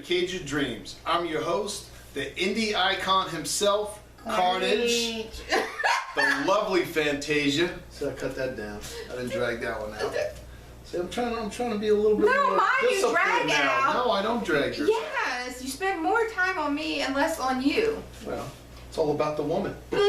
Cage Your Dreams. I'm your host, the indie icon himself, Carnage, the lovely Fantasia. So I cut that down. I didn't drag that one out. See, I'm trying to be a little bit more mine you disciplined drag now. out. No, I don't drag yours. Yes, you spend more time on me and less on you. Well, it's all about the woman. Boo!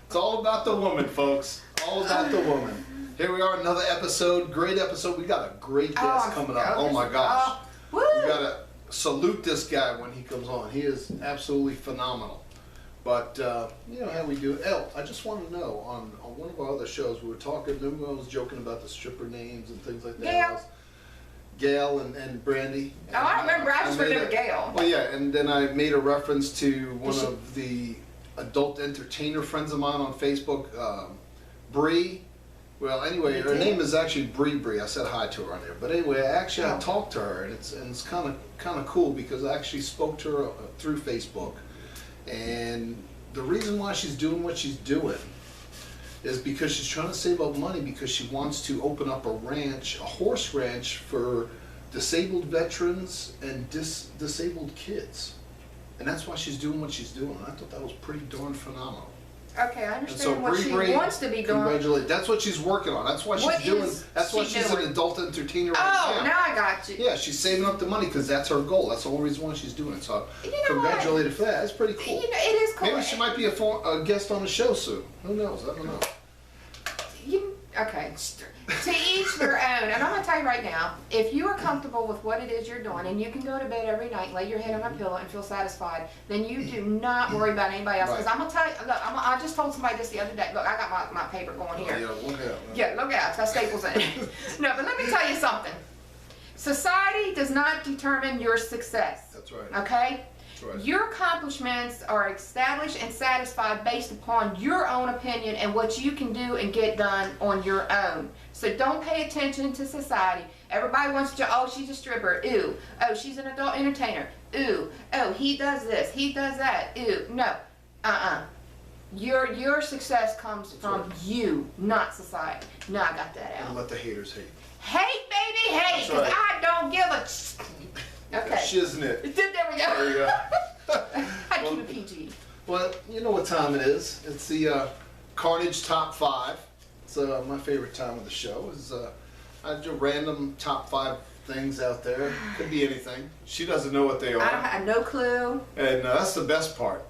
It's all about the woman, folks. All about the woman. Here we are, another episode. Great episode. We got a great guest coming up. Oh my gosh. Woo. We gotta salute this guy when he comes on. He is absolutely phenomenal. But you know how we do. I just want to know, on one of our other shows, we were talking, everyone was joking about the stripper names and things like that. Gail and Brandy. Oh, I remember. I just remember Gail. Well, yeah, and then I made a reference to one of the adult entertainer friends of mine on Facebook, Bree. Well, anyway, her name is actually Bree. I said hi to her on there. But anyway, I talked to her, and it's kind of cool because I actually spoke to her through Facebook. And the reason why she's doing what she's doing is because she's trying to save up money because she wants to open up a ranch, a horse ranch for disabled veterans and disabled kids. And that's why she's doing what she's doing. I thought that was pretty darn phenomenal. Okay, I understand what she wants to be doing. Congratulations. That's what she's working on. That's why she's doing. That's why she's an adult entertainer right now. Oh, now I got you. Yeah, she's saving up the money because that's her goal. That's the whole reason why she's doing it. So congratulate her for that. That's pretty cool. You know, it is cool. Maybe she might be a guest on the show soon. Who knows? I don't know. Okay, to each their own. And I'm going to tell you right now, if you are comfortable with what it is you're doing and you can go to bed every night, lay your head on a pillow and feel satisfied, then you do not worry about anybody else. Because I'm going to tell you, look, I just told somebody this the other day. Look, I got my paper going here. Yeah, look out. Yeah, look out. It's got staples in it. No, but let me tell you something. Society does not determine your success. That's right. Okay? Right. Your accomplishments are established and satisfied based upon your own opinion and what you can do and get done on your own. So don't pay attention to society. Everybody wants to, oh, she's a stripper, ooh. Oh, she's an adult entertainer, ooh. Oh, he does this, he does that, ooh. No, Your success comes from you, not society. No, I got that out. And let the haters hate. Hate, baby, hate, because I don't give a... Okay. Shiznit. There we go. There you go. I keep it PG. Well, you know what time it is. It's the Carnage Top 5. It's my favorite time of the show. I do random top 5 things out there. Could be anything. She doesn't know what they are. I have no clue. And that's the best part.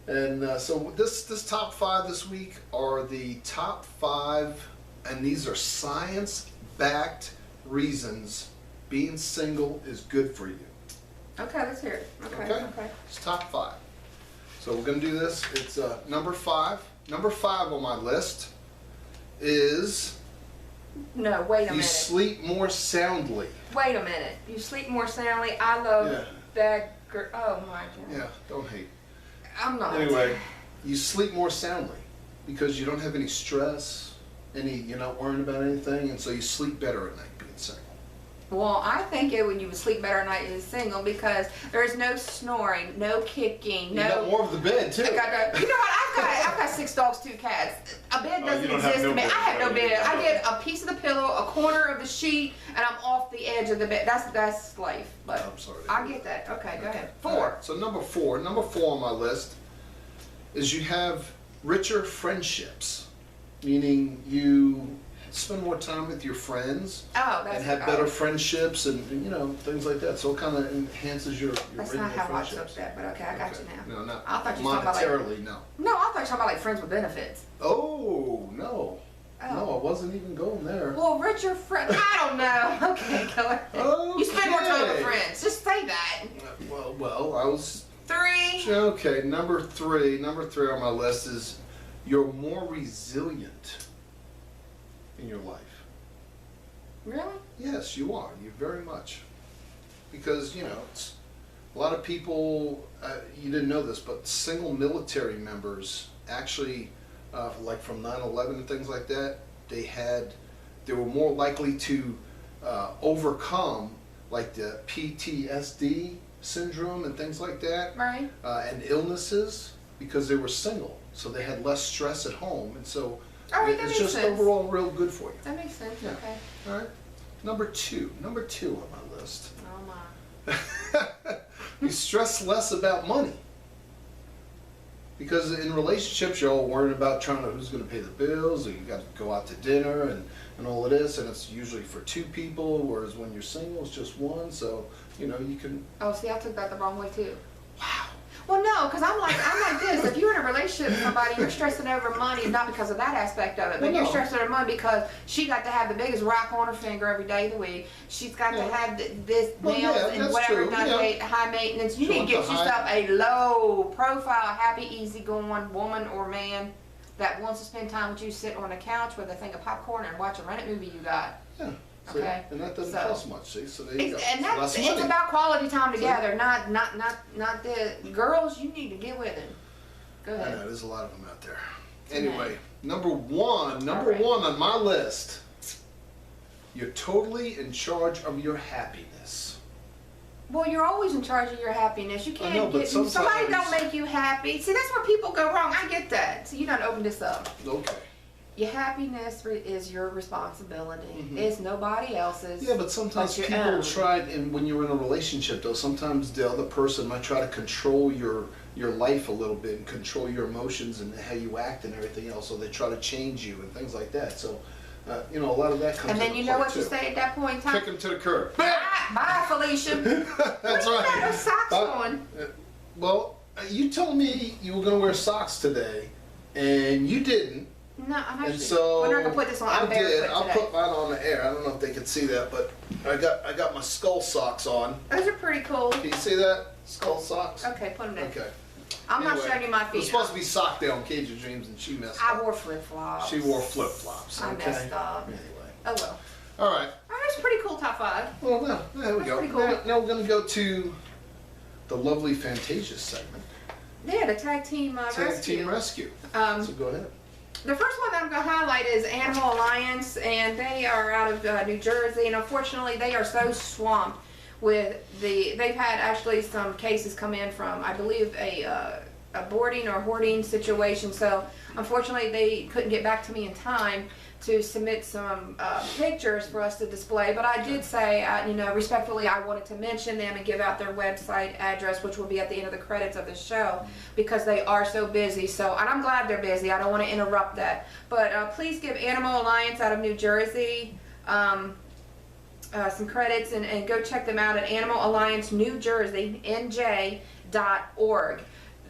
And so this top 5 this week are the top 5, and these are science-backed reasons being single is good for you. Okay, let's hear it. Okay. It's top 5. So we're going to do this. It's number 5. Number 5 on my list is... No, wait a minute. You sleep more soundly. Wait a minute. You sleep more soundly. I love that girl. Oh my God. Yeah, don't hate. I'm not. Anyway, you sleep more soundly because you don't have any stress, you're not worrying about anything, and so you sleep better at night being single. Well, I think when you would sleep better at night as single because there's no snoring, no kicking, no. You got more of the bed too. You know what? I've got 6 dogs, 2 cats. A bed doesn't exist to me. I have no bed. I get a piece of the pillow, a corner of the sheet, and I'm off the edge of the bed. That's life. But I'm sorry. I get that. Okay, go ahead. 4. Right, so number 4 on my list is you have richer friendships, meaning you spend more time with your friends and have better friendships and things like that. So it kind of enhances your That's not how I took that, but okay, I got you now. No, not I thought you were talking about monetarily, no. No, I thought you were talking about like friends with benefits. Oh, no. Oh. No, I wasn't even going there. Well, richer friends, I don't know. Okay, go ahead. Okay. You spend more time with friends. Just say that. Well, I was... 3. Okay, number 3 on my list is you're more resilient in your life. Really? Yes, you are. You very much. Because, it's a lot of people, you didn't know this, but single military members actually, like from 9/11 and things like that, they were more likely to overcome like the PTSD syndrome and things like that. Right. And illnesses because they were single. So they had less stress at home. And so it's just overall real good for you. That makes sense, okay. All right. Number two on my list. Oh my. You stress less about money. Because in relationships, you're all worried about who's going to pay the bills, or you got to go out to dinner and all of this, and it's usually for two people, whereas when you're single, it's just one, so, you can... Oh, see, I took that the wrong way too. Wow. Well, no, because I'm like this. If you're in a relationship with somebody, you're stressing over money, not because of that aspect of it, but Well, you're no. stressing over money because she got to have the biggest rock on her finger every day of the week. She's got to have this Well, nails yeah, and that's whatever, true, not yeah. high maintenance. You She need to wants get the high- yourself a low profile, happy, easygoing woman or man that wants to spend time with you, sit on the couch with a thing of popcorn and watch a rented movie you got. Yeah. See? Okay. And that doesn't So- cost much, see? So there you go. And Less it's money. about quality time together, not the girls. You need to get with it. Go I ahead. know, there's a lot of them out there. Tonight. Anyway, number one Alright. on my list, you're totally in charge of your happiness. Well, you're always in charge of your happiness. You can't know, but get somebody don't sometimes- make you happy. See, that's where people go wrong. I get that. So you don't open this up. Okay. Your happiness is your responsibility. Mhm. It's nobody else's. Yeah, but sometimes Like your people own. try, and when you're in a relationship though, sometimes the other person might try to control your life a little bit and control your emotions and how you act and everything else, so they try to change you and things like that. So, a lot of that comes And then into you know play, what you too. say at that point in time? Kick him to the curb. Bye, Felicia. That's What right. you got those socks Uh, on? Well, you told me you were going to wear socks today, and you didn't. No, I'm actually. And so we're not gonna put this on. I I'm did. barefoot I'll today. put mine on the air. I don't know if they can see that, but I got my skull socks on. Those are pretty cool. Can you see that? Skull socks. Okay, put them there. Okay. I'm not Anyway, showing you my It was feet. supposed to be sock day on Cage of Dreams, and she messed I up. wore flip flops. She wore flip flops. I Okay. messed up. Anyway. Oh well. All right. That's a pretty cool top 5. Well, now there we That's go. pretty cool. Now we're going to go to the lovely Fantasia's segment. Yeah, the tag team Tag rescue. Team Rescue. Um, So go ahead. The first one that I'm going to highlight is Animal Alliance, and they are out of New Jersey, and unfortunately they are so swamped with they've had actually some cases come in from, I believe, a boarding or hoarding situation, so unfortunately they couldn't get back to me in time to submit some pictures for us to display, but I did say, respectfully, I wanted to mention them and give out their website address, which will be at the end of the credits of the show, because they are so busy. So, and I'm glad they're busy. I don't want to interrupt that, but please give Animal Alliance out of New Jersey some credits, and go check them out at Animal Alliance New Jersey NJ.org.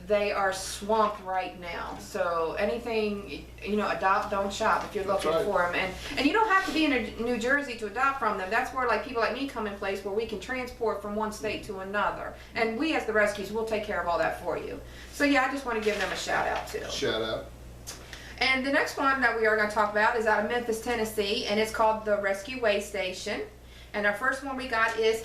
They are swamped right now. So anything, adopt, don't shop if you're That's looking right. for them. And you don't have to be in New Jersey to adopt from them. That's where people like me come in place, where we can transport from one state to another. And we as the rescues will take care of all that for you. So yeah, I just want to give them a shout out too. Shout out. And the next one that we are going to talk about is out of Memphis, Tennessee, and it's called the Rescue Way Station. And our first one we got is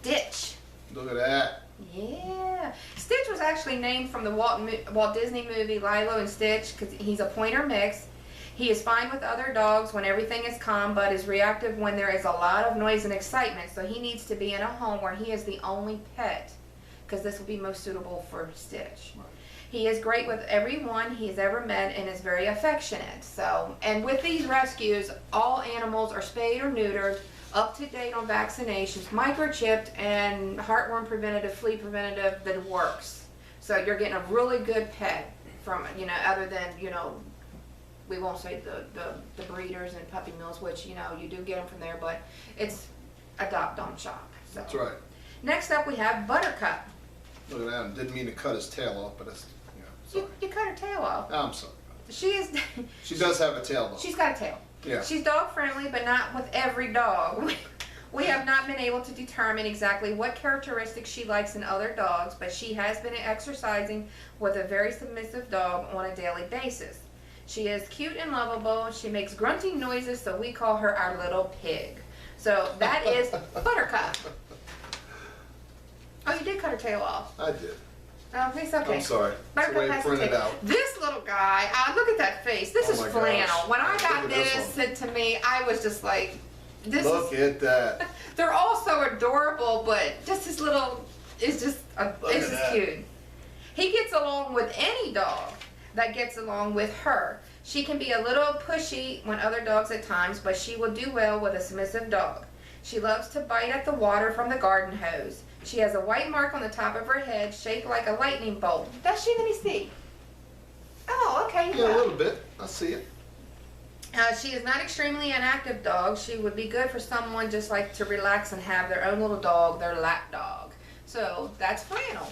Stitch. Look at that. Yeah. Stitch was actually named from the Walt Disney movie Lilo and Stitch, because he's a pointer mix. He is fine with other dogs when everything is calm, but is reactive when there is a lot of noise and excitement. So he needs to be in a home where he is the only pet, because this will be most suitable for Stitch. Right. He is great with everyone he has ever met and is very affectionate. So, and with these rescues, all animals are spayed or neutered, up to date on vaccinations, microchipped, and heartworm preventative, flea preventative that works. So you're getting a really good pet from, other than, we won't say the breeders and puppy mills, which, you do get them from there, but it's adopt, don't shop. So. That's right. Next up we have Buttercup. Look at that. Didn't mean to cut his tail off, but that's, sorry. You cut her tail off. I'm sorry. She is, She does have a tail though. she's got a tail. Yeah. She's dog friendly, but not with every dog. We have not been able to determine exactly what characteristics she likes in other dogs, but she has been exercising with a very submissive dog on a daily basis. She is cute and lovable. She makes grunting noises, so we call her our little pig. So that is Buttercup. Oh, you did cut her tail off. I did. Oh, it's okay. I'm sorry. That's the way it Buttercup has to printed take. out. This little guy, look at that face. This Oh is my flannel. gosh. When I Look got at this this one. sent to me, I was just like, Look at that. they're all so adorable, but just his little, it's just Look it's at just that. cute. He gets along with any dog that gets along with her. She can be a little pushy when other dogs at times, but she will do well with a submissive dog. She loves to bite at the water from the garden hose. She has a white mark on the top of her head shaped like a lightning bolt. Does she? Let me see. Oh, okay. Yeah, a little bit. I see it. She is not extremely an active dog. She would be good for someone just like to relax and have their own little dog, their lap dog. So that's Flannel.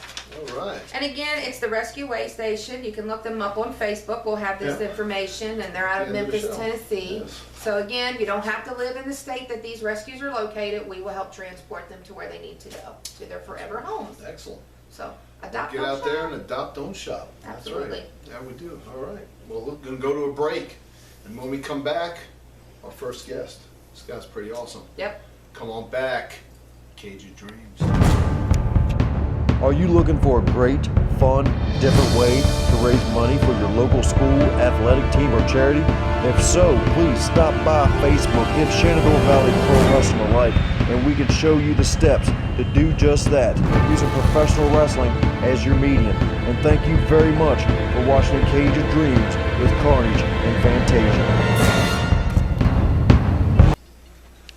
All right. And again, it's the Rescue Way Station. You can look them up on Facebook. We'll have this information, and they're out of End of the Memphis, show. Tennessee. Yes. So again, you don't have to live in the state that these rescues are located. We will help transport them to where they need to go, to their forever homes. Excellent. So adopt. Get don't out there shop. and adopt, don't shop. Absolutely. That's right. Yeah, we do. All right. Well, we're going to go to a break. And when we come back, our first guest. This guy's pretty awesome. Yep. Come on back. Cage of Dreams. Are you looking for a great, fun, different way to raise money for your local school, athletic team, or charity? If so, please stop by Facebook, If Shenandoah Valley Pro Wrestling Alike, and we can show you the steps to do just that, using professional wrestling as your medium. And thank you very much for watching Cage of Dreams with Carnage and Fantasia.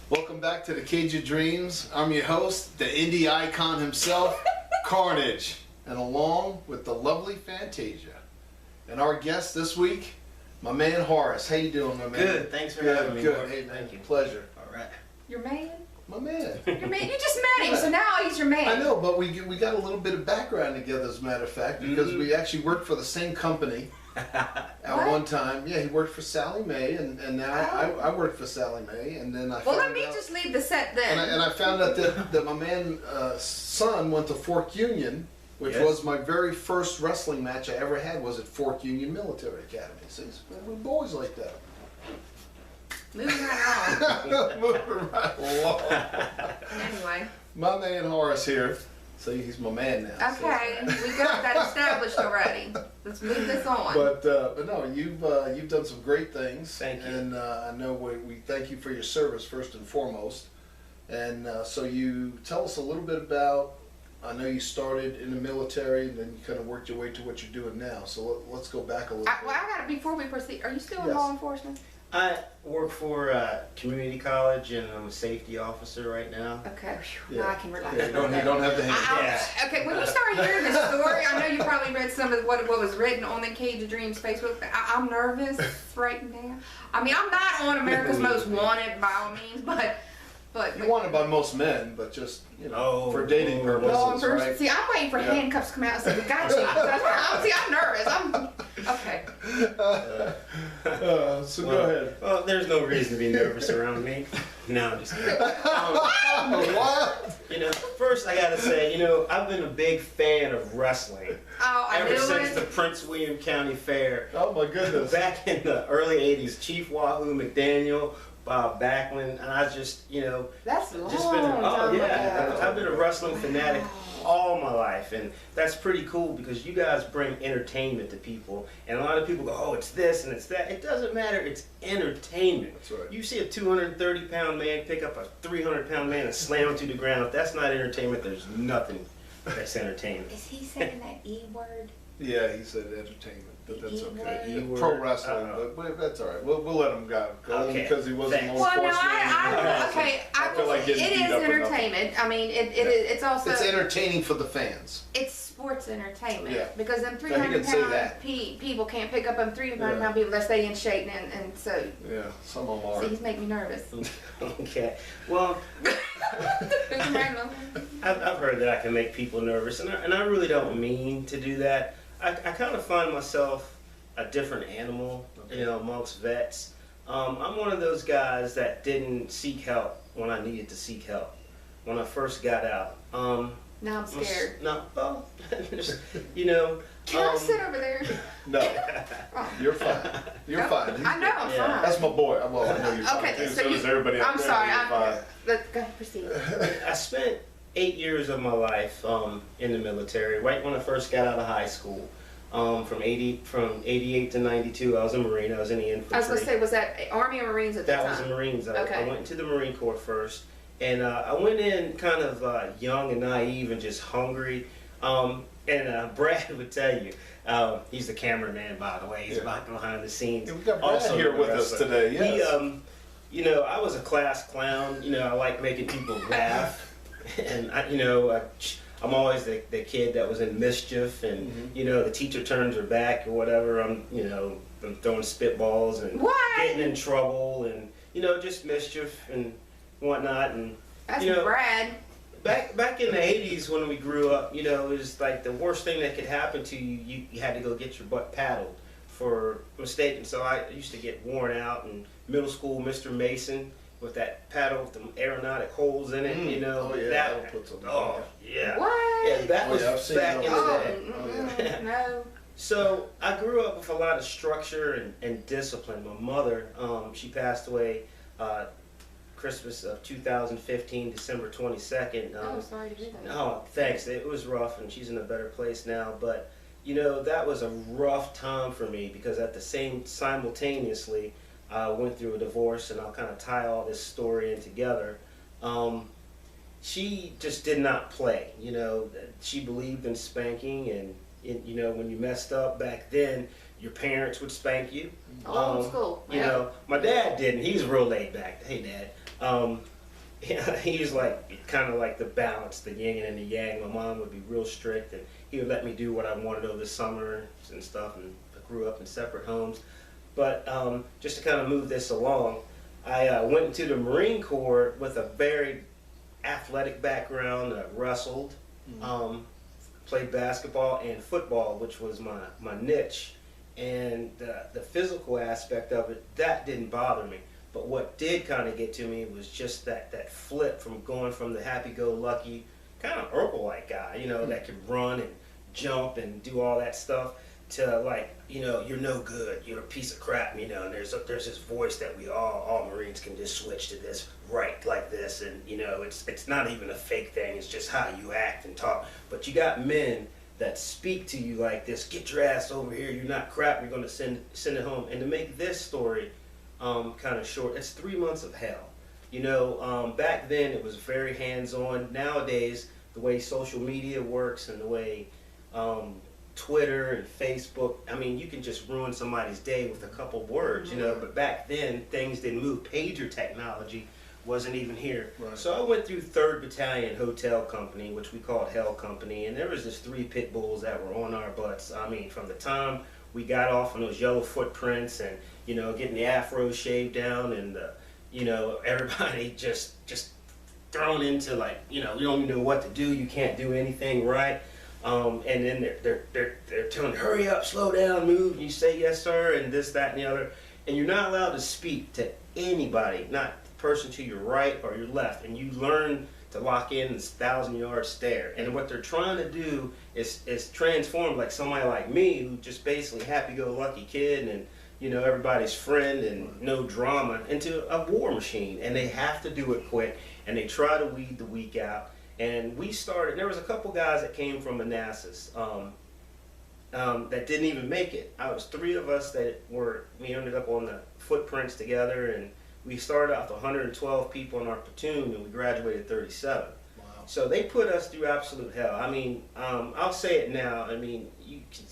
Welcome back to the Cage of Dreams. I'm your host, the indie icon himself, Carnage, and along with the lovely Fantasia. And our guest this week, my man Horace. How you doing, my man? Good, thanks for having me. Good. Hey, man, Thank you. Pleasure. All right. Your man? My man. Your man? You just met him, so now he's your man. I know, but we got a little bit of background together, as a matter of fact, because we actually worked for the same company at What? one time. Yeah, he worked for Sally Mae, and now I worked for Sally Mae, and then I Well, found let me out, just leave the set then. and I found out that my man son went to Fork Union, which Yes. was my very first wrestling match I ever had was at Fork Union Military Academy. See, we're boys like that. Moving right along. Moving right along. Anyway. My man Horace here. See, he's my man now. so- Okay, we got that established already. Let's move this on. But no, you've done some great things. Thank you. And I know we thank you for your service first and foremost. And so you tell us a little bit about. I know you started in the military, and then you kind of worked your way to what you're doing now. So let's go back a little. Well, I gotta, before we proceed, are you still in Yes. law enforcement? I work for community college, and I'm a safety officer right now. Okay, whew, Yeah. now I can relax. Yeah, you don't have to hang. Okay, when you start hearing this story, I know you probably read some of what was written on the Cage of Dreams Facebook. I'm nervous right now. I mean, I'm not on America's Most Wanted by all means, but You're wanted by most men, but just for dating purposes, law enforcement. right? See, I'm waiting for Yeah. handcuffs to come out and say, we got you. I'm nervous. Okay. So go ahead. Well, there's no reason to be nervous around me. No, I'm just kidding. What? First I gotta say, I've been a big fan of wrestling Oh, I ever knew since the it. Prince William County Fair. Oh my goodness. Back in the early 80s, Chief Wahoo McDaniel, Bob Backlund, and I just, That's a long just been time ago. I've been a wrestling fanatic all my life, and that's pretty cool because you guys bring entertainment to people, and a lot of people go, oh, it's this and it's that. It doesn't matter, it's entertainment. That's right. You see a 230-pound man pick up a 300-pound man and slam him to the ground. If that's not entertainment, there's nothing that's entertainment. Is he saying that E word? Yeah, he said entertainment, but that's okay. E-word. Pro wrestling, Uh-oh. but that's all right. We'll let him go Okay. because he wasn't Thanks. law Well, no, enforcement. okay. I feel like It getting is beat up enough. entertainment. I mean, it's also It's entertaining for the fans. it's sports entertainment Yeah. because them he didn't 300 say pound that. people can't pick up them 300 Yeah. pound people that stay in shape and so Yeah, some of them see are. he's making me nervous. Okay. Well, I've heard that I can make people nervous, and I really don't mean to do that. I kind of find myself a different animal, amongst vets. I'm one of those guys that didn't seek help when I needed to seek help when I first got out. Now I'm scared. No, well, just, Can I sit over there? No, Oh. you're fine. You're No, fine. I know I'm Yeah. fine. That's my boy. Well, I know you're fine Okay, too. so So you- is everybody out I'm there. sorry. You're fine. Let's go proceed. I spent 8 years of my life in the military. Right when I first got out of high school, from 88 to 92, I was a Marine. I was in the infantry. I was gonna say, was that Army or Marines at the That time? was the Marines. I Okay. went into the Marine Corps first, and I went in kind of young and naive and just hungry. And Brad would tell you, he's the cameraman, by the way. He's Yeah. about behind the scenes. Yeah, we got Brad Also here the with us wrestler. today, yes. you know, I was a class clown. You know, I like making people laugh, and I'm always the kid that was in mischief, and you know, the teacher turns her back or whatever. I'm throwing spitballs and getting in trouble, and you know, just mischief and whatnot. And That's you know, Brad. Back in the 80s when we grew up, you know, it was like the worst thing that could happen to you. You had to go get your butt paddled for mistaking. So I used to get worn out in middle school. Mr. Mason with that paddle with the aeronautic holes in it, you know. Oh, yeah, that puts on yeah. What? Yeah, that was I've seen back in those. the day. No. So I grew up with a lot of structure and discipline. My mother, she passed away Christmas of 2015, December 22nd. Oh, sorry to hear that. Oh, thanks. It was rough, and she's in a better place now. But you know, that was a rough time for me because at the simultaneously, I went through a divorce, and I'll kind of tie all this story in together. She just did not play. You know, she believed in spanking, and you know, when you messed up back then, your parents would spank you. Old school. You know, my dad didn't. He was real laid back. Hey, Dad. He was like kind of like the balance, the yin and the yang. My mom would be real strict, and he would let me do what I wanted over the summer and stuff. And I grew up in separate homes. But just to kind of move this along, I went into the Marine Corps with a very athletic background. Wrestled, played basketball and football, which was my niche. And the physical aspect of it, that didn't bother me. But what did kind of get to me was just that flip from going from the happy-go-lucky, kind of Urkel-like guy, you know, that could run and jump and do all that stuff, to like, you know, you're no good, you're a piece of crap, you know, and there's this voice that we all Marines can just switch to this right like this, and you know, it's not even a fake thing, it's just how you act and talk. But you got men that speak to you like this, get your ass over here, you're not crap, you're going to send it home. And to make this story kind of short, it's 3 months of hell. You know, back then it was very hands-on. Nowadays, the way social media works and the way Twitter and Facebook, I mean, you can just ruin somebody's day with a couple words, you know, but back then things didn't move. Pager technology wasn't even here. Right. So I went through 3rd Battalion Hotel Company, which we called Hell Company, and there was just 3 pit bulls that were on our butts. I mean, from the time we got off on those yellow footprints and, you know, getting the afro shaved down and, you know, everybody just thrown into like, you know, you don't even know what to do, you can't do anything right. And then they're telling you, hurry up, slow down, move, and you say yes sir, and this, that, and the other. And you're not allowed to speak to anybody, not person to your right or your left, and you learn to lock in this 1,000-yard stare. And what they're trying to do is transform like somebody like me, who just basically happy-go-lucky kid and, you know, everybody's friend and no drama, into a war machine. And they have to do it quick, and they try to weed the weak out. And we started, there was a couple guys that came from Manassas that didn't even make it. I was 3 of us we ended up on the footprints together, and we started off with 112 people in our platoon, and we graduated 37. Wow. So they put us through absolute hell. I mean, I'll say it now. I mean, you can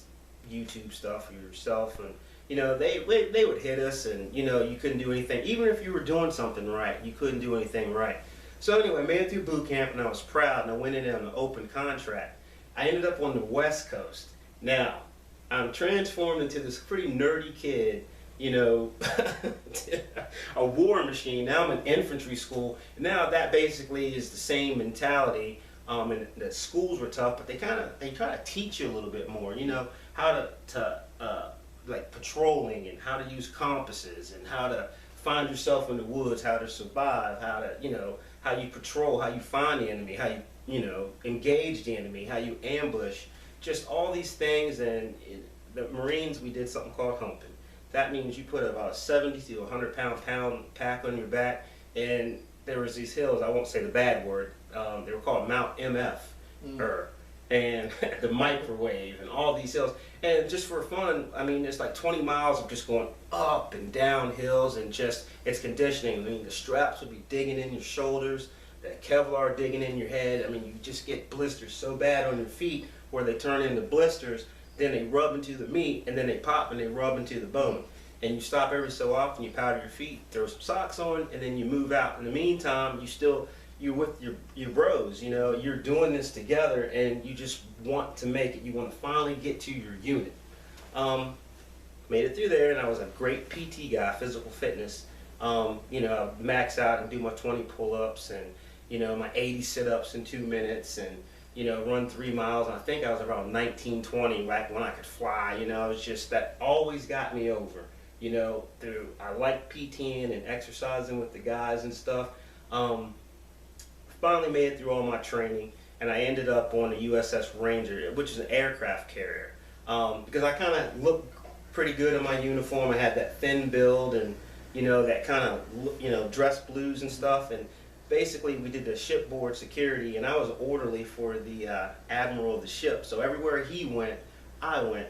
YouTube stuff for yourself, and you know, they would hit us, and you know, you couldn't do anything. Even if you were doing something right, you couldn't do anything right. So anyway, I made it through boot camp, and I was proud, and I went in on an open contract. I ended up on the West Coast. Now, I'm transformed into this pretty nerdy kid, you know, a war machine. Now I'm in infantry school. And now that basically is the same mentality. And the schools were tough, but they try to teach you a little bit more, you know, how to like patrolling and how to use compasses and how to find yourself in the woods, how to survive, how to, you know, how you patrol, how you find the enemy, how you know, engage the enemy, how you ambush, just all these things. And in the Marines, we did something called humping. That means you put about a 70 to 100 pound pack on your back, and there was these hills, I won't say the bad word, they were called Mount MF, and the microwave and all these hills. And just for fun, I mean, it's like 20 miles of just going up and down hills, and just, it's conditioning. I mean, the straps would be digging in your shoulders, the Kevlar digging in your head. I mean, you just get blisters so bad on your feet where they turn into blisters, then they rub into the meat, and then they pop and they rub into the bone. and you stop every so often, you powder your feet, throw some socks on, and then you move out. In the meantime, you're with your bros, you know, you're doing this together, and you just want to make it. You want to finally get to your unit. Made it through there, and I was a great PT guy, physical fitness. You know, I max out and do my 20 pull-ups and, you know, my 80 sit-ups in 2 minutes, and, you know, run 3 miles. And I think I was around 19, 20 back when I could fly. You know, it's just that always got me over. You know, I like PTing and exercising with the guys and stuff. Finally made it through all my training, and I ended up on the USS Ranger, which is an aircraft carrier, because I kind of looked pretty good in my uniform. I had that thin build and, you know, that kind of, you know, dress blues and stuff. And basically we did the shipboard security, and I was orderly for the admiral of the ship. So everywhere he went, I went.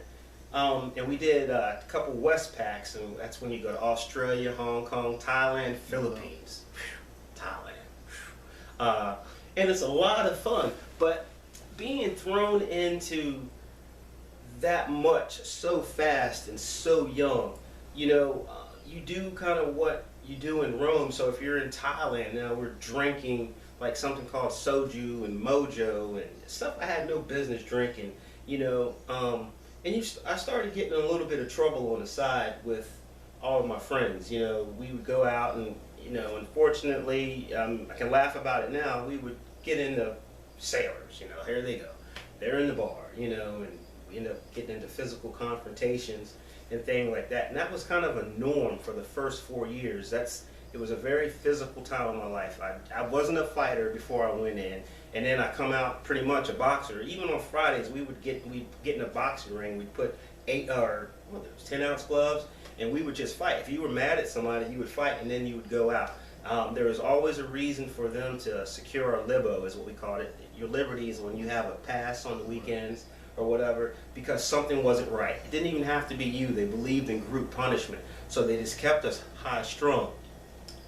And we did a couple Westpacks, and that's when you go to Australia, Hong Kong, Thailand, Philippines. Thailand. And it's a lot of fun, but being thrown into that much so fast and so young, you know, you do kind of what you do in Rome. So if you're in Thailand now, we're drinking like something called soju and mojo and stuff I had no business drinking, you know. I started getting in a little bit of trouble on the side with all of my friends. You know, we would go out and, you know, unfortunately, I can laugh about it now, we would get into sailors, you know, here they go. They're in the bar, you know, and we end up getting into physical confrontations and things like that. And that was kind of a norm for the first 4 years. It was a very physical time in my life. I wasn't a fighter before I went in, and then I come out pretty much a boxer. Even on Fridays, we'd get in a boxing ring. We'd put 10-ounce gloves, and we would just fight. If you were mad at somebody, you would fight, and then you would go out. There was always a reason for them to secure a libo, is what we called it. Your liberties when you have a pass on the weekends or whatever, because something wasn't right. It didn't even have to be you. They believed in group punishment, so they just kept us high-strung.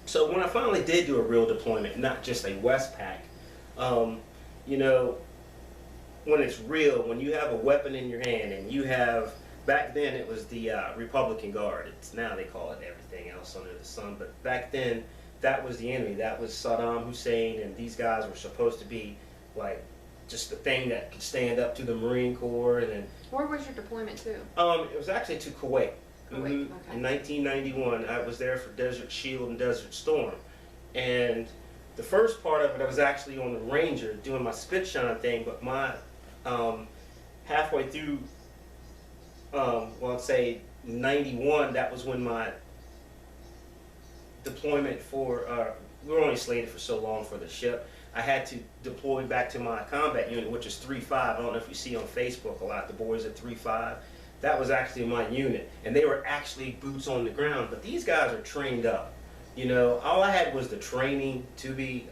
So when I finally did do a real deployment, not just a Westpac, you know, when it's real, when you have a weapon in your hand and you have, back then it was the Republican Guard. Now they call it everything else under the sun, but back then that was the enemy. That was Saddam Hussein, and these guys were supposed to be like just the thing that could stand up to the Marine Corps. And then, Where was your deployment to? it was actually to Kuwait. Kuwait, okay. In 1991, I was there for Desert Shield and Desert Storm. And the first part of it, I was actually on the Ranger doing my spit shine thing, but my, halfway through, well, I'd say 91, that was when my deployment for, we were only slated for so long for the ship. I had to deploy back to my combat unit, which is 3-5. I don't know if you see on Facebook a lot, the boys at 3-5. That was actually my unit, and they were actually boots on the ground. But these guys are trained up. You know, all I had was the training to be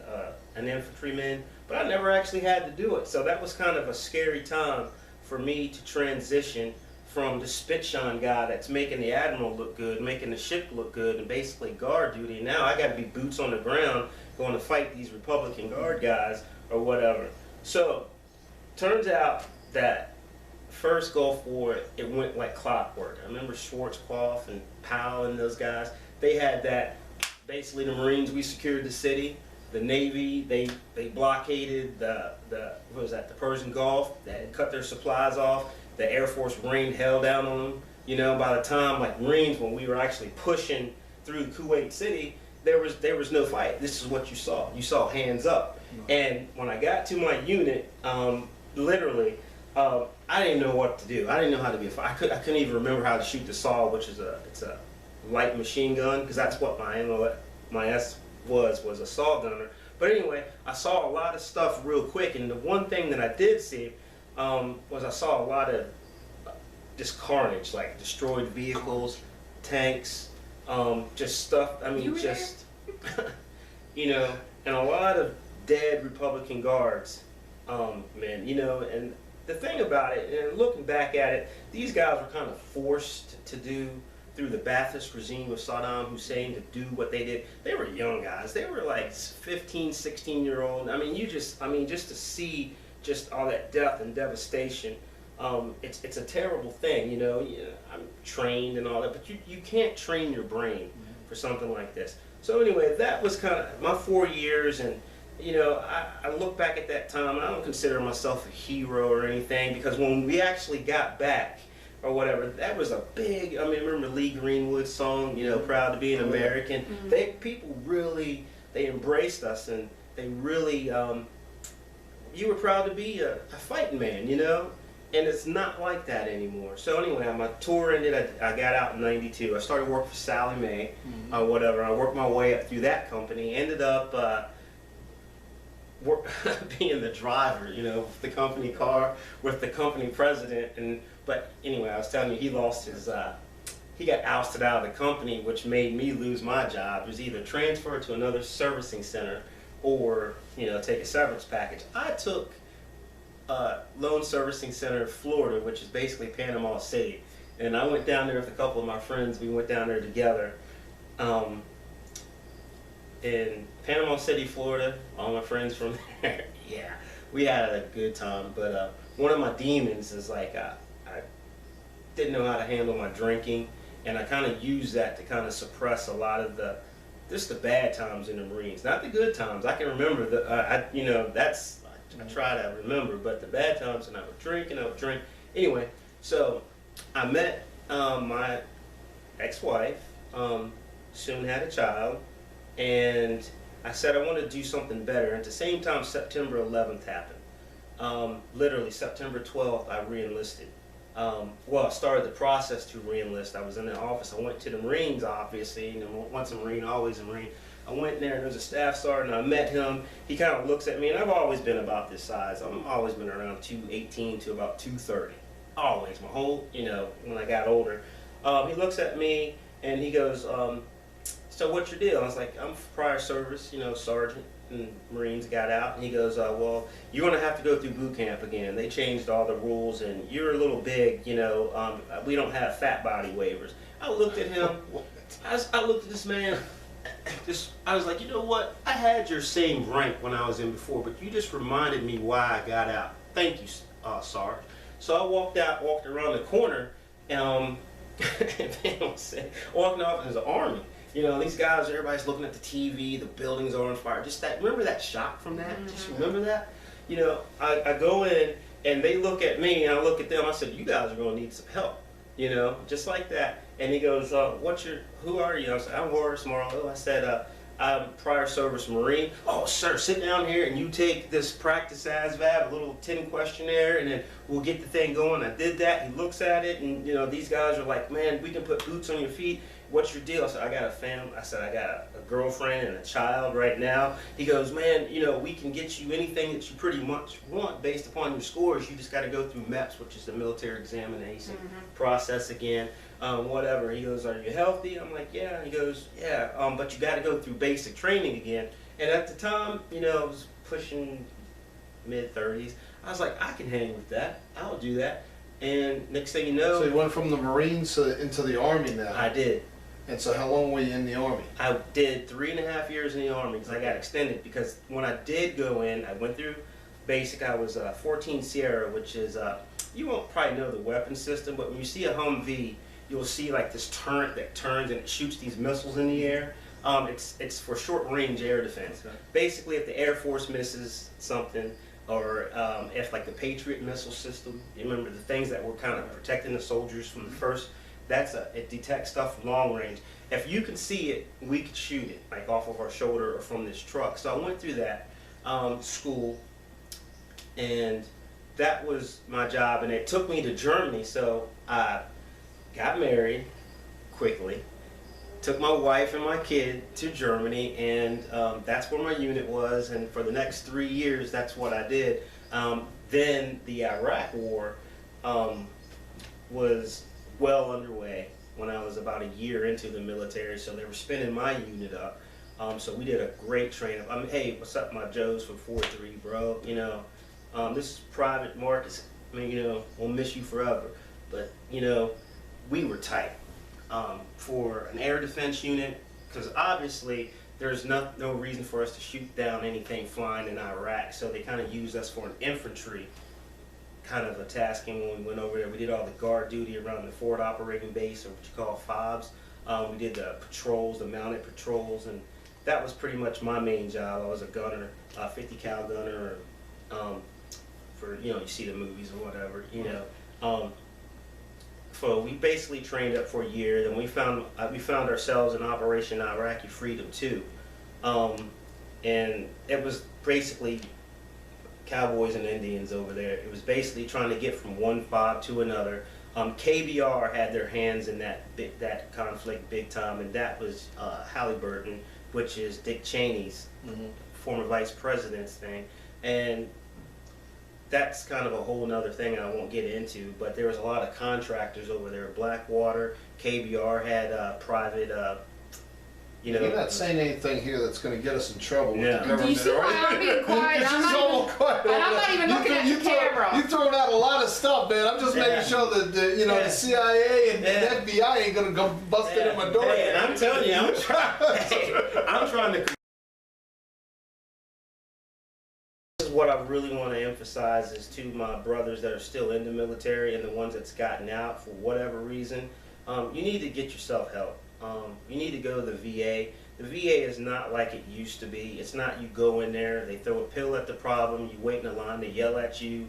an infantryman, but I never actually had to do it. So that was kind of a scary time for me to transition from the spit shine guy that's making the admiral look good, making the ship look good, and basically guard duty. And now I got to be boots on the ground going to fight these Republican Guard guys or whatever. So turns out that first Gulf War, it went like clockwork. I remember Schwarzkopf and Powell and those guys. They had that. Basically, the Marines, we secured the city. The Navy, they blockaded the what was that? The Persian Gulf. They had cut their supplies off. The Air Force rained hell down on them. You know, by the time like Marines, when we were actually pushing through Kuwait City, there was no fight. This is what you saw. You saw hands up. And when I got to my unit, literally, I didn't know what to do. I didn't know how to be a fighter. I couldn't even remember how to shoot the SAW, which is it's a light machine gun, because that's what my S was a SAW gunner. But anyway, I saw a lot of stuff real quick, and the one thing that I did see was I saw a lot of just carnage, like destroyed vehicles, tanks, just stuff. I mean, just you know, and a lot of dead Republican Guards, man. You know, and the thing about it, and looking back at it, these guys were kind of forced to do through the Ba'athist regime of Saddam Hussein to do what they did. They were young guys. They were like 15, 16-year-old. I mean, just to see just all that death and devastation It's a terrible thing, you know. I'm trained and all that, but you can't train your brain for something like this. So anyway, that was kind of my 4 years, and you know, I look back at that time, and I don't consider myself a hero or anything, because when we actually got back, or whatever, that was a big, I mean, remember Lee Greenwood's song, you know, Proud to Be an American? People really, they embraced us, and they really, you were proud to be a fighting man, you know? And it's not like that anymore. So anyway, my tour ended, I got out in '92. I started working for Sally Mae, whatever. I worked my way up through that company, ended up being the driver, you know, with the company car, with the company president. But anyway, I was telling you, he lost his, he got ousted out of the company, which made me lose my job. It was either transfer to another servicing center or, you know, take a severance package. I took Loan Servicing Center, Florida, which is basically Panama City. And I went down there with a couple of my friends. We went down there together. In Panama City, Florida, all my friends from there, yeah, we had a good time. But one of my demons is like, I didn't know how to handle my drinking, and I kind of used that to kind of suppress a lot of just the bad times in the Marines, not the good times. I can remember you know, I try to remember, but the bad times, and I would drink. Anyway, so I met my ex-wife, soon had a child, and I said I wanted to do something better. At the same time, September 11th happened. Literally, September 12th, I re-enlisted. Well, I started the process to re-enlist. I was in the office. I went to the Marines, obviously. You know, once a Marine, always a Marine. I went there, and there was a staff sergeant, and I met him. He kind of looks at me, and I've always been about this size. I've always been around 218 to about 230. Always, my whole, you know, when I got older. He looks at me, and he goes, so what's your deal? I was like, I'm prior service, you know, sergeant, and Marines got out. And he goes, well, you're going to have to go through boot camp again. They changed all the rules, and you're a little big, you know, we don't have fat body waivers. I looked at him. I looked at this man. I was like, you know what? I had your same rank when I was in before, but you just reminded me why I got out. Thank you, Sarge. So I walked around the corner, and walking off as an army. You know, these guys, everybody's looking at the TV, the buildings are on fire. Just that, remember that shot from that? Just remember that? You know, I go in, and they look at me, and I look at them. I said, you guys are going to need some help. You know, just like that. And he goes, who are you? I said, I'm Horace Marlow. I said, I'm prior service Marine. Oh, sir, sit down here and you take this FANTASIA'S, a little 10 questionnaire, and then we'll get the thing going. I did that. He looks at it, and, you know, these guys are like, man, we can put boots on your feet. What's your deal? I said, I got a family. I said, I got a girlfriend and a child right now. He goes, man, you know, we can get you anything that you pretty much want based upon your scores. You just got to go through MEPS, which is the military examination process again. Whatever. He goes, are you healthy? I'm like, yeah. He goes, yeah, but you got to go through basic training again. And at the time, you know, I was pushing mid-30s. I was like, I can hang with that. I'll do that. And next thing you know... So you went from the Marines into the Army now. I did. And so how long were you in the Army? I did 3.5 years in the Army because I got extended. Because when I did go in, I went through basic. I was 14 Sierra, which is, you won't probably know the weapon system, but when you see a Humvee, you'll see like this turret that turns and it shoots these missiles in the air. It's for short range air defense. Okay. Basically, if the Air Force misses something, or if like the Patriot missile system, you remember the things that were kind of protecting the soldiers from the first, it detects stuff from long range. If you can see it, we could shoot it, like off of our shoulder or from this truck. So I went through that school, and that was my job, and it took me to Germany. So I got married quickly, took my wife and my kid to Germany, and that's where my unit was, and for the next 3 years, that's what I did. Then the Iraq War was well underway when I was about a year into the military, so they were spinning my unit up. So we did a great training. I mean, hey, what's up, my Joes from 4-3, bro? You know, this is Private Marcus. I mean, you know, we'll miss you forever. But, you know, we were tight for an air defense unit, because obviously there's no reason for us to shoot down anything flying in Iraq, so they kind of used us for an infantry kind of a tasking when we went over there. We did all the guard duty around the forward operating base, or what you call FOBs. We did the patrols, the mounted patrols, and that was pretty much my main job. I was a gunner, 50 cal gunner, for, you know, you see the movies or whatever, you know. So we basically trained up for a year. Then we found ourselves in Operation Iraqi Freedom 2, and it was basically cowboys and Indians over there. It was basically trying to get from one FOB to another. KBR had their hands in that conflict big time, and that was Halliburton, which is Dick Cheney's former vice president's thing, and that's kind of a whole nother thing I won't get into. But there was a lot of contractors over there. Blackwater, KBR had private. You know, you're not saying anything here that's going to get us in trouble with the government. Do you see why I'm being quiet? You're just all quiet. And I'm not even looking at the camera. You're throwing out a lot of stuff, man. I'm just making sure that the CIA and the FBI ain't going to go busting in my door. Hey, and I'm telling you, I'm trying to. This is what I really want to emphasize is to my brothers that are still in the military and the ones that's gotten out for whatever reason. You need to get yourself help. You need to go to the VA. The VA is not like it used to be. It's not you go in there, they throw a pill at the problem, you wait in a line, they yell at you.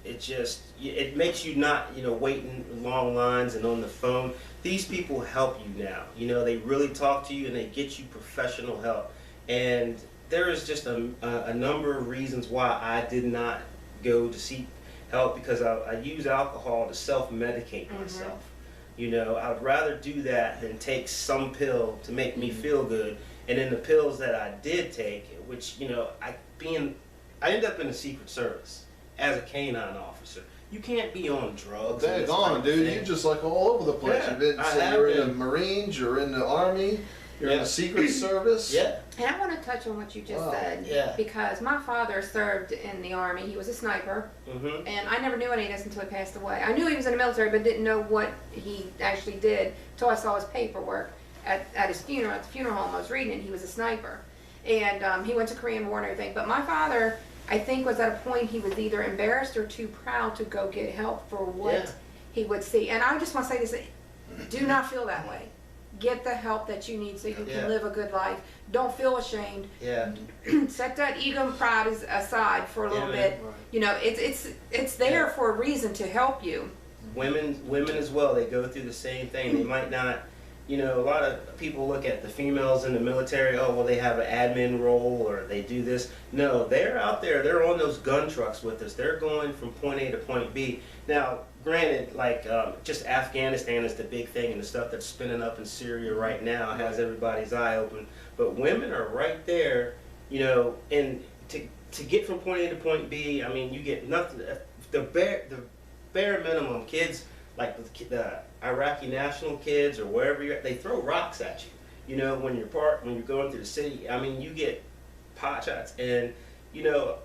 It makes you not, you know, waiting long lines and on the phone. These people help you now. You know, they really talk to you and they get you professional help. And there is just a number of reasons why I did not go to seek help, because I use alcohol to self-medicate myself. You know, I would rather do that than take some pill to make me feel good. And then the pills that I did take, which, you know, I ended up in the Secret Service as a canine officer. You can't be on drugs. Dang on, dude. You're just like all over the place. Yeah, You've been, so you're in the Marines, you're in the Army, you're in the Secret Service. Yeah. And I want to touch on what you just said. Yeah. Because my father served in the Army. He was a sniper. And I never knew any of this until he passed away. I knew he was in the military, but didn't know what he actually did until I saw his paperwork at his funeral, at the funeral home. I was reading it. He was a sniper. And he went to Korean War and everything. But my father, I think, was at a point he was either embarrassed or too proud to go get help for what he would see. And I just want to say this, do not feel that way. Get the help that you need so you can live a good life. Don't feel ashamed. Set that ego and pride aside for a little bit. Right. You know, it's there for a reason to help you. Women as well, they go through the same thing. They might not, you know, a lot of people look at the females in the military, oh, well, they have an admin role or they do this. No, they're out there, they're on those gun trucks with us. They're going from point A to point B. Now, granted, like, just Afghanistan is the big thing, and the stuff that's spinning up in Syria right now has everybody's eye open. But women are right there, you know, and to get from point A to point B, I mean, you get nothing. The bare minimum, kids, like the Iraqi national kids or wherever you're at, they throw rocks at you. You know, when you're going through the city, I mean, you get pot shots, and, you know,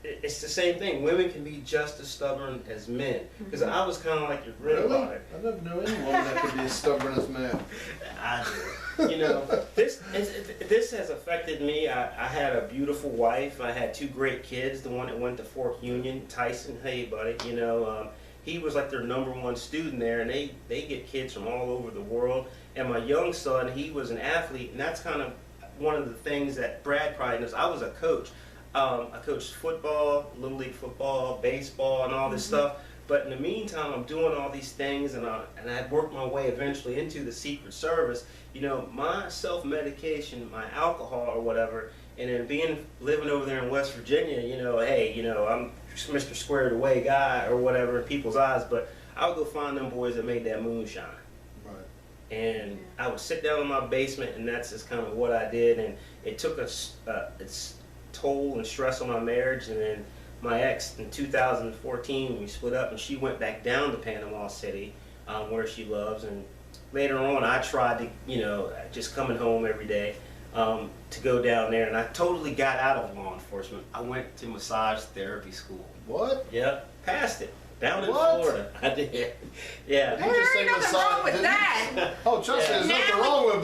it's the same thing. Women can be just as stubborn as men. Because I was kind of like your grandfather. I never knew anyone that could be as stubborn as men. I do. You know, this has affected me. I had a beautiful wife. I had 2 great kids. The one that went to Fork Union, Tyson. Hey, buddy. You know, he was like their #1 student there, and they get kids from all over the world. And my young son, he was an athlete, and that's kind of one of the things that Brad probably knows. I was a coach. I coached football, Little League football, baseball, and all this stuff. But in the meantime, I'm doing all these things, and I had worked my way eventually into the Secret Service. You know, my self-medication, my alcohol or whatever, and then living over there in West Virginia, you know, hey, you know, I'm Mr. Squared Away guy or whatever in people's eyes, but I would go find them boys that made that moonshine. Right. And I would sit down in my basement, and that's just kind of what I did, and it took its toll and stress on my marriage. And then my ex, in 2014, we split up, and she went back down to Panama City, where she loves. And later on, I tried to, you know, just coming home every day, to go down there, and I totally got out of law enforcement. I went to massage therapy school. What? Yep, passed it. Down in Florida. I did. Yeah. There ain't nothing wrong with that. Oh, trust me, there's nothing wrong with it,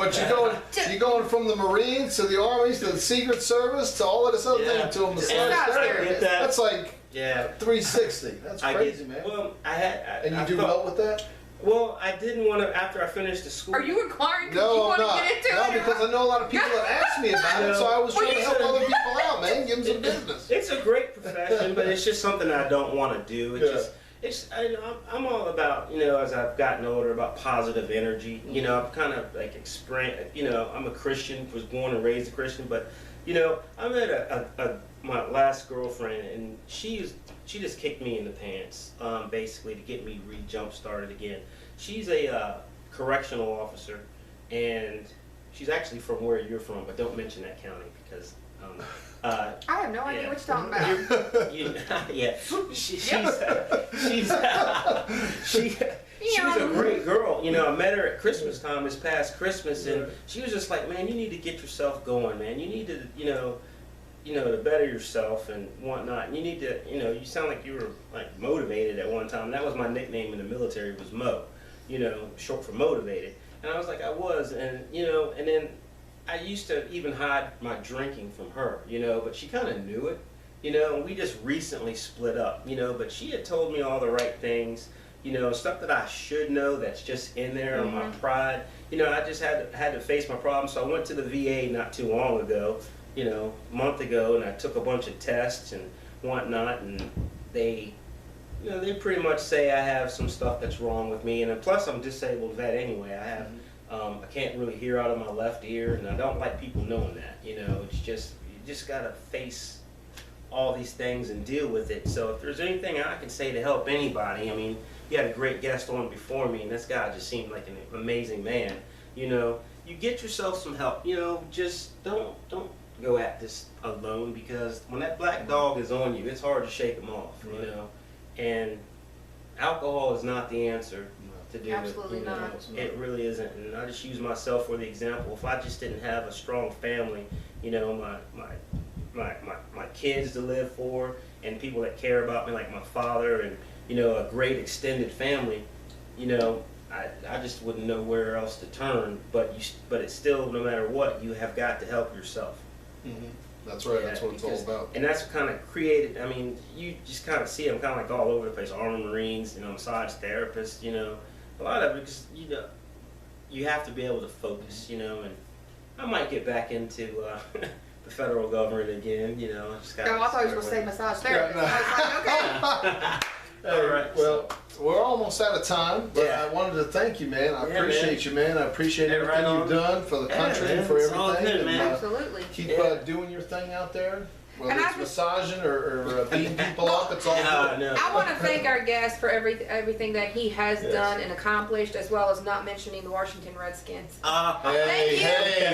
but you're going from the Marines to the Army to the Secret Service to all of this other thing to a massage therapy. That's like Yeah. 360. That's crazy, man. Well, And you I do thought- well with that? Well, I didn't want to, after I finished the school. Are you inquiring because No, you I'm want to not. get into No, it? because I know a lot of people that ask me about it, so I was trying to help other people out, man. Give them some business. It's a great profession, but it's just something I don't want to do. I'm all about, as I've gotten older, about positive energy. I'm kind of like I'm a Christian, was born and raised a Christian, but, I met my last girlfriend, and she just kicked me in the pants, basically, to get me jump started again. She's a correctional officer, and she's actually from where you're from, but don't mention that county because I have no idea yeah. what you're talking about. Yeah, she's a great girl. I met her at Christmas time this past Christmas, and she was just like, man, you need to get yourself going, man. You need to, to better yourself and whatnot. And you need to, you sound like you were like motivated at one time. That was my nickname in the military, was Mo, short for motivated. And I was like, I was, and and then I used to even hide my drinking from her, but she kind of knew it, and we just recently split up, but she had told me all the right things, stuff that I should know that's just in there on my pride. I just had to face my problems. So I went to the VA not too long ago, a month ago, and I took a bunch of tests and whatnot, and they pretty much say I have some stuff that's wrong with me, and then plus I'm a disabled vet anyway. I can't really hear out of my left ear, and I don't like people knowing that. It's just, you just gotta face all these things and deal with it. So if there's anything I can say to help anybody, I mean, you had a great guest on before me, and this guy just seemed like an amazing man. You get yourself some help. Just don't go at this alone, because when that black dog is on you, it's hard to shake him off. Right. And alcohol is not the answer to do Absolutely it. not. It really isn't. And I just use myself for the example. If I just didn't have a strong family, my kids to live for, and people that care about me, like my father, and a great extended family, I just wouldn't know where else to turn. But it's still, no matter what, you have got to help yourself. Mm-hmm. That's right. That's what it's all about. And that's kind of created. I mean, you just kind of see them kind of like all over the place. Army Marines, massage therapists. A lot of it, because you have to be able to focus. And I might get back into the federal government again. I just got. I thought you were going to say massage therapist. I was like, okay. Hey, All right, well, we're almost out of time, but Yeah. I wanted to thank you, man. I Yeah, appreciate you, man. I appreciate Yeah, everything right you've on. done for the country man. and for It's all everything. good, and, man. Absolutely. keep Yeah. doing your thing out there, whether And I it's just- massaging or beating people up. It's all good. No. I want to thank our guest for everything that he has Yes. done and accomplished, as well as not mentioning the Washington Redskins. Hey, Thank you.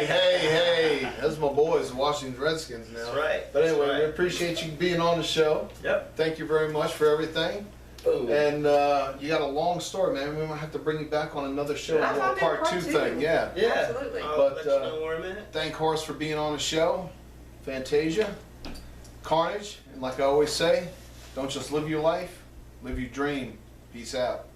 hey! That's my boys, the Washington Redskins now. That's right. But anyway, That's we right. appreciate you being on the show. Yep. Thank you very much for everything. Boom. And you got a long story, man. We might have to bring you back on another show, I a little thought part part 2 two. thing. Yeah. Yeah. Absolutely. I'll But, let you know where I'm at. Thank Horace for being on the show. Fantasia, Carnage, and like I always say, don't just live your life, live your dream. Peace out.